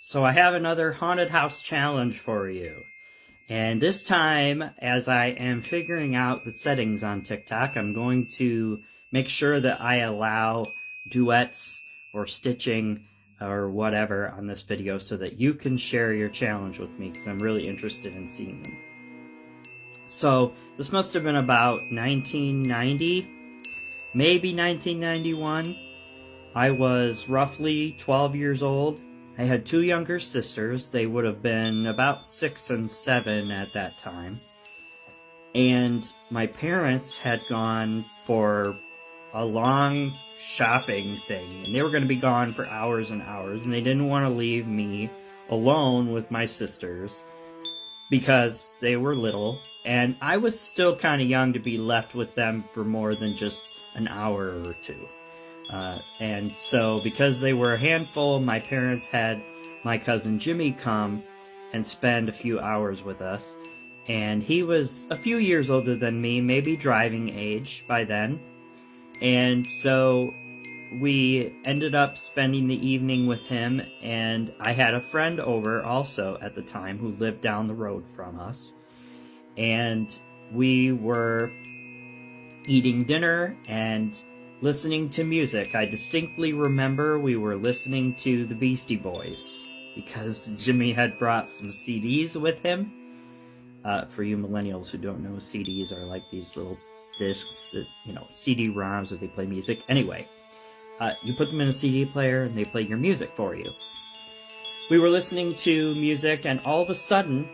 So I have another haunted house challenge for you. And this time, as I am figuring out the settings on TikTok, I'm going to make sure that I allow duets or stitching or whatever on this video so that you can share your challenge with me, because I'm really interested in seeing them. So this must have been about 1990, maybe 1991. I was roughly 12 years old. I had two younger sisters. They would have been about 6 and 7 at that time. And my parents had gone for a long shopping thing, and they were going to be gone for hours and hours, and they didn't want to leave me alone with my sisters because they were little, and I was still kind of young to be left with them for more than just an hour or two. And so because they were a handful, my parents had my cousin Jimmy come and spend a few hours with us. And he was a few years older than me, maybe driving age by then. And so we ended up spending the evening with him, and I had a friend over also at the time who lived down the road from us. And we were eating dinner and listening to music. I distinctly remember we were listening to the Beastie Boys because Jimmy had brought some CDs with him. For you millennials who don't know, CDs are like these little discs that, CD-ROMs that they play music. Anyway, you put them in a CD player and they play your music for you. We were listening to music, and all of a sudden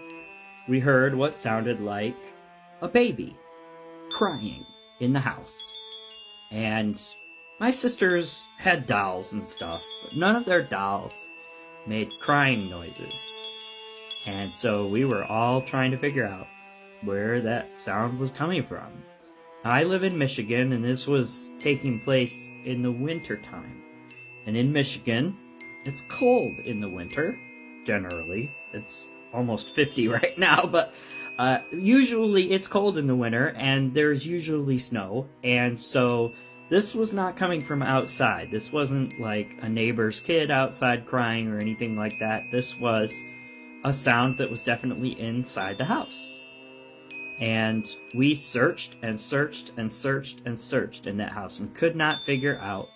we heard what sounded like a baby crying in the house. And my sisters had dolls and stuff, but none of their dolls made crying noises. And so we were all trying to figure out where that sound was coming from. Now, I live in Michigan, and this was taking place in the winter time. And in Michigan, it's cold in the winter, generally. It's almost 50 right now, but usually it's cold in the winter, and there's usually snow, and so this was not coming from outside. This wasn't like a neighbor's kid outside crying or anything like that. This was a sound that was definitely inside the house. And we searched and searched and searched and searched in that house and could not figure out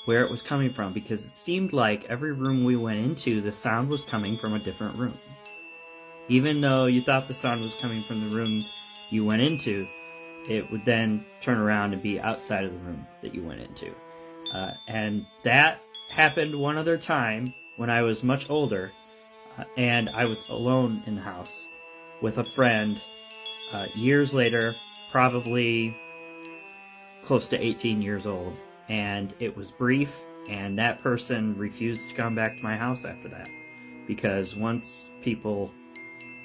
where it was coming from, because it seemed like every room we went into, the sound was coming from a different room. Even though you thought the sound was coming from the room you went into, it would then turn around and be outside of the room that you went into. And that happened one other time when I was much older, and I was alone in the house with a friend years later, probably close to 18 years old. And it was brief, and that person refused to come back to my house after that. Because once people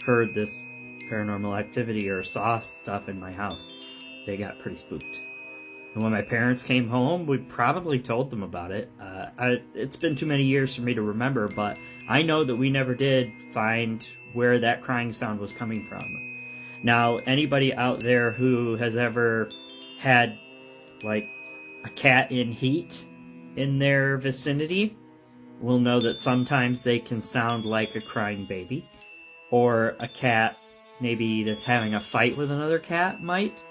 heard this paranormal activity or saw stuff in my house, they got pretty spooked. And when my parents came home, we probably told them about it. It's been too many years for me to remember, but I know that we never did find where that crying sound was coming from. Now, anybody out there who has ever had, like, a cat in heat in their vicinity will know that sometimes they can sound like a crying baby. Or a cat maybe that's having a fight with another cat might.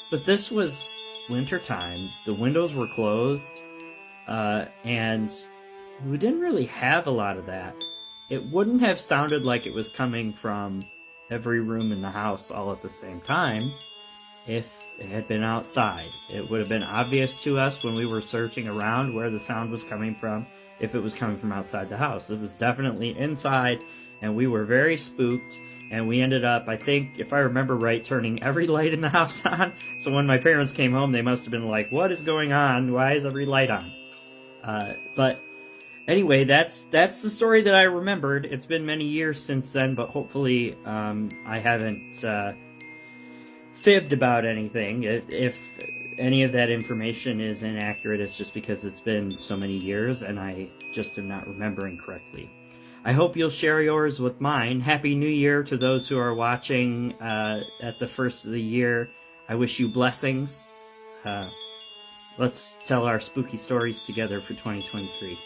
But this was wintertime. The windows were closed, and we didn't really have a lot of that. It wouldn't have sounded like it was coming from every room in the house all at the same time if it had been outside. It would have been obvious to us when we were searching around where the sound was coming from if it was coming from outside the house. It was definitely inside, and we were very spooked, and we ended up, I think, if I remember right, turning every light in the house on. So when my parents came home, they must have been like, what is going on? Why is every light on? But anyway, that's the story that I remembered. It's been many years since then, but hopefully I haven't fibbed about anything. If any of that information is inaccurate, it's just because it's been so many years and I just am not remembering correctly. I hope you'll share yours with mine. Happy New Year to those who are watching at the first of the year. I wish you blessings. Let's tell our spooky stories together for 2023.